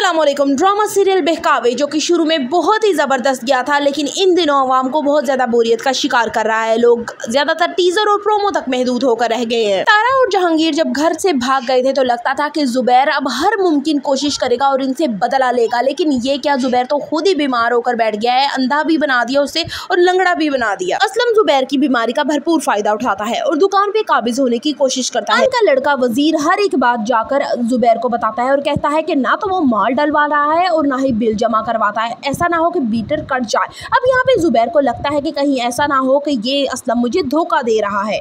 अस्सलामुअलैकुम। Drama serial बहकावे जो कि शुरू में बहुत ही ज़बरदस्त गया था, लेकिन इन दिनों आवाम को बहुत ज़्यादा बोरियत का शिकार कर रहा है। लोग ज़्यादातर टीजर और प्रोमो तक महदूद होकर रह गए हैं। तारा और जहांगीर जब घर से भाग गए थे तो लगता था कि जुबैर अब हर मुमकिन कोशिश करेगा और इनसे बदला लेगा, लेकिन ये क्या, जुबैर तो खुद ही बीमार होकर बैठ गया है। अंधा भी बना दिया उसे और लंगड़ा भी बना दिया। असलम जुबैर की बीमारी का भरपूर फायदा उठाता है और दुकान पे काबिज होने की कोशिश करता है। उनका लड़का वजीर हर एक बात जाकर जुबैर को बताता है और कहता है कि ना तो वो माल डलवा रहा है और ना ही बिल जमा करवाता है, ऐसा ना हो कि बीटर कट जाए। अब यहाँ पे जुबैर को लगता है कि कहीं ऐसा ना हो कि ये असलम मुझे धोखा दे रहा है।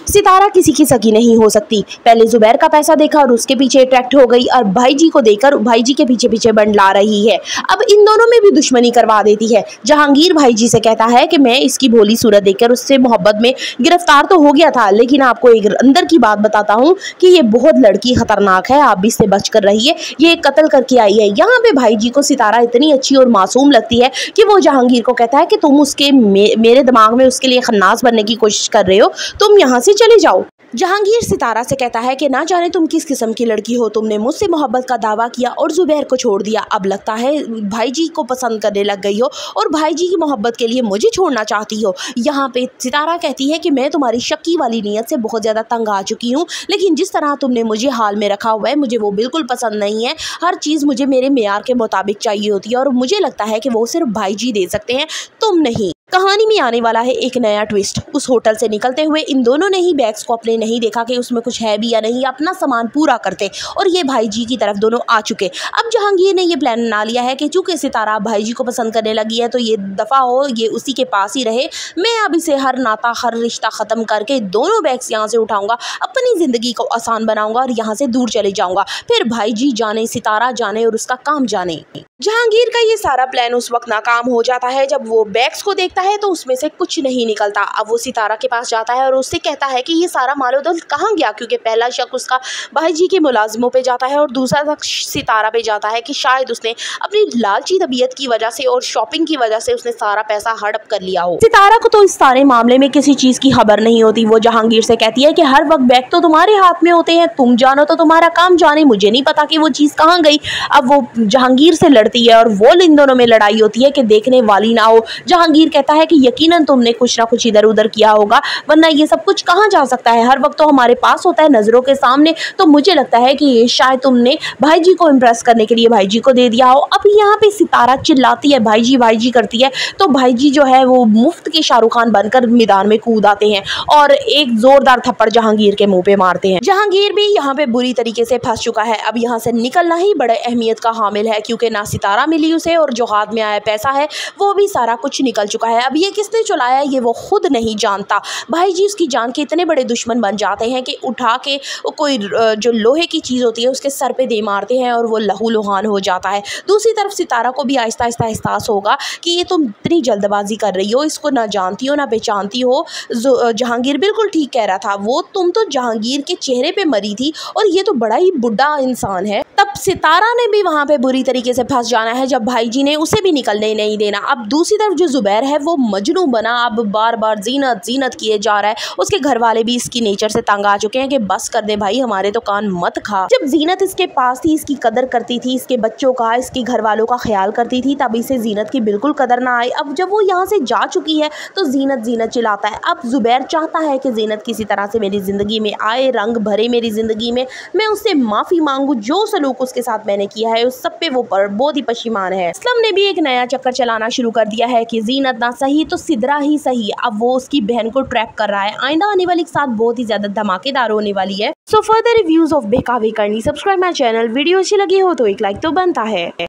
सितारा किसी की सगी नहीं हो सकती। पहले जुबैर का पैसा देखा और उसके पीछे अट्रैक्ट हो गई और भाईजी को देखकर भाईजी के पीछे पीछे बंडला रही है। अब इन दोनों में भी दुश्मनी करवा देती है। जहांगीर भाईजी से कहता है कि मैं इसकी भोली सूरत देखकर उससे मोहब्बत में गिरफ्तार तो हो गया था, लेकिन आपको एक अंदर की बात बताता हूँ कि ये बहुत लड़की खतरनाक है, आप भी इससे बच कर रहिए, ये कत्ल करके आई है। यहाँ पे भाईजी को सितारा इतनी अच्छी और मासूम लगती है कि वो जहांगीर को कहता है कि तुम उसके मेरे दिमाग में उसके लिए खन्नास बनने की कोशिश कर रहे हो, तुम यहाँ से चले जाओ। जहांगीर सितारा से कहता है कि ना जाने तुम किस किस्म की लड़की हो, तुमने मुझसे मोहब्बत का दावा किया और जुबैर को छोड़ दिया, अब लगता है भाईजी को पसंद करने लग गई हो और भाईजी की मोहब्बत के लिए मुझे छोड़ना चाहती हो। यहाँ पे सितारा कहती है कि मैं तुम्हारी शक्की वाली नीयत से बहुत ज़्यादा तंग आ चुकी हूँ, लेकिन जिस तरह तुमने मुझे हाल में रखा हुआ है मुझे वो बिल्कुल पसंद नहीं है। हर चीज़ मुझे मेरे मेयार के मुताबिक चाहिए होती है और मुझे लगता है कि वो सिर्फ भाईजी दे सकते हैं, तुम नहीं। कहानी में आने वाला है एक नया ट्विस्ट। उस होटल से निकलते हुए इन दोनों ने ही बैग्स को अपने नहीं देखा कि उसमें कुछ है भी या नहीं, अपना सामान पूरा करते और ये भाईजी की तरफ दोनों आ चुके। अब जहांगीर ने ये प्लान बना लिया है कि चूंकि सितारा भाईजी को पसंद करने लगी है तो ये दफ़ा हो, ये उसी के पास ही रहे। मैं अब इसे हर नाता हर रिश्ता ख़त्म करके दोनों बैग्स यहाँ से उठाऊंगा, अपनी ज़िंदगी को आसान बनाऊंगा और यहाँ से दूर चले जाऊँगा, फिर भाईजी जाने, सितारा जाने और उसका काम जाने। जहांगीर का ये सारा प्लान उस वक्त नाकाम हो जाता है जब वो बैग्स को देखता है तो उसमें से कुछ नहीं निकलता। अब वो सितारा के पास जाता है और उससे कहता है कि ये सारा मालो दौलत कहाँ गया, क्योंकि पहला शक उसका भाईजी के मुलाजिमों पे जाता है और दूसरा शक सितारा पे जाता है कि शायद उसने अपनी लालची तबीयत की वजह से और शॉपिंग की वजह से उसने सारा पैसा हड़प कर लिया हो। सितारा को तो इस सारे मामले में किसी चीज़ की खबर नहीं होती। वो जहांगीर से कहती है कि हर वक्त बैग तो तुम्हारे हाथ में होते हैं, तुम जानो तो तुम्हारा काम जाने, मुझे नहीं पता कि वो चीज़ कहाँ गई। अब वो जहांगीर से लड़ती है और वो इन दोनों में लड़ाई होती है कि देखने वाली ना हो। जहांगीर कहता है कि यकीनन तुमने कुछ ना कुछ इधर उधर किया होगा, वरना ये सब कुछ कहाँ जा सकता है, हर वक्त तो हमारे पास होता है नज़रों के सामने, तो मुझे लगता है कि ये शायद तुमने भाईजी को इम्प्रेस करने के लिए भाईजी को दे दिया हो। अब यहाँ पे सितारा चिल्लाती है, भाईजी भाईजी करती है, तो भाईजी जो है वो मुफ्त के शाहरुख खान बनकर मैदान में कूद आते हैं और एक जोरदार थप्पड़ जहांगीर के मुंह पे मारते हैं। जहांगीर भी यहाँ पे बुरी तरीके से फंस चुका है। अब यहाँ से निकलना ही बड़े अहमियत का हामिल है, क्योंकि ना सितारा मिली उसे और जो हाथ में आया पैसा है वो भी सारा कुछ निकल चुका है। अब ये किसने चुराया ये वो खुद नहीं जानता। भाईजी उसकी जान के इतने बड़े दुश्मन बन जाते हैं कि उठा के कोई जो लोहे की चीज़ होती है उसके सर पे दे मारते हैं और वो लहू लुहान हो जाता है। दूसरी तरफ सितारा को भी आहिस्ता आहिस्ता एहसास होगा कि ये तुम इतनी जल्दबाजी कर रही हो, इसको ना जानती हो ना पहचानती हो। जहांगीर बिल्कुल ठीक कह रहा था, वो तुम तो जहांगीर के चेहरे पे मरी थी और ये तो बड़ा ही बुढ़ा इंसान है। तब सितारा ने भी वहाँ पे बुरी तरीके से फंस जाना है जब भाईजी ने उसे भी निकलने नहीं देना। अब दूसरी तरफ जो जुबैर है वो मजनू बना अब बार बार जीनत जीनत किए जा रहा है। उसके घर वाले भी इसकी नेचर से तंग आ चुके हैं कि बस कर दे भाई, हमारे तो कान मत खा। जब जीनत इसके पास थी, इसकी कदर करती थी, इसके बच्चों का, इसके घर वालों का ख्याल करती थी, तब इसे जीनत की बिल्कुल कदर ना आई। अब जब वो यहाँ से जा चुकी है तो जीनत जीनत चिल्लाता है। अब जुबैर चाहता है कि जीनत किसी तरह से मेरी ज़िंदगी में आए, रंग भरे मेरी ज़िंदगी में, मैं उससे माफ़ी मांगू, जो सलूक उसके साथ मैंने किया है उस सब पे वो बहुत ही परेशान है। असलम ने भी एक नया चक्कर चलाना शुरू कर दिया है कि जीनत ना सही तो सिदरा ही सही। अब वो उसकी बहन को ट्रैप कर रहा है। आइंदा आने वाली के साथ बहुत ही ज्यादा धमाकेदार होने वाली है। सो फर्दर रिव्यूज ऑफ बहकावे करनी, सब्सक्राइब माई चैनल। वीडियो अच्छी लगी हो तो एक लाइक तो बनता है।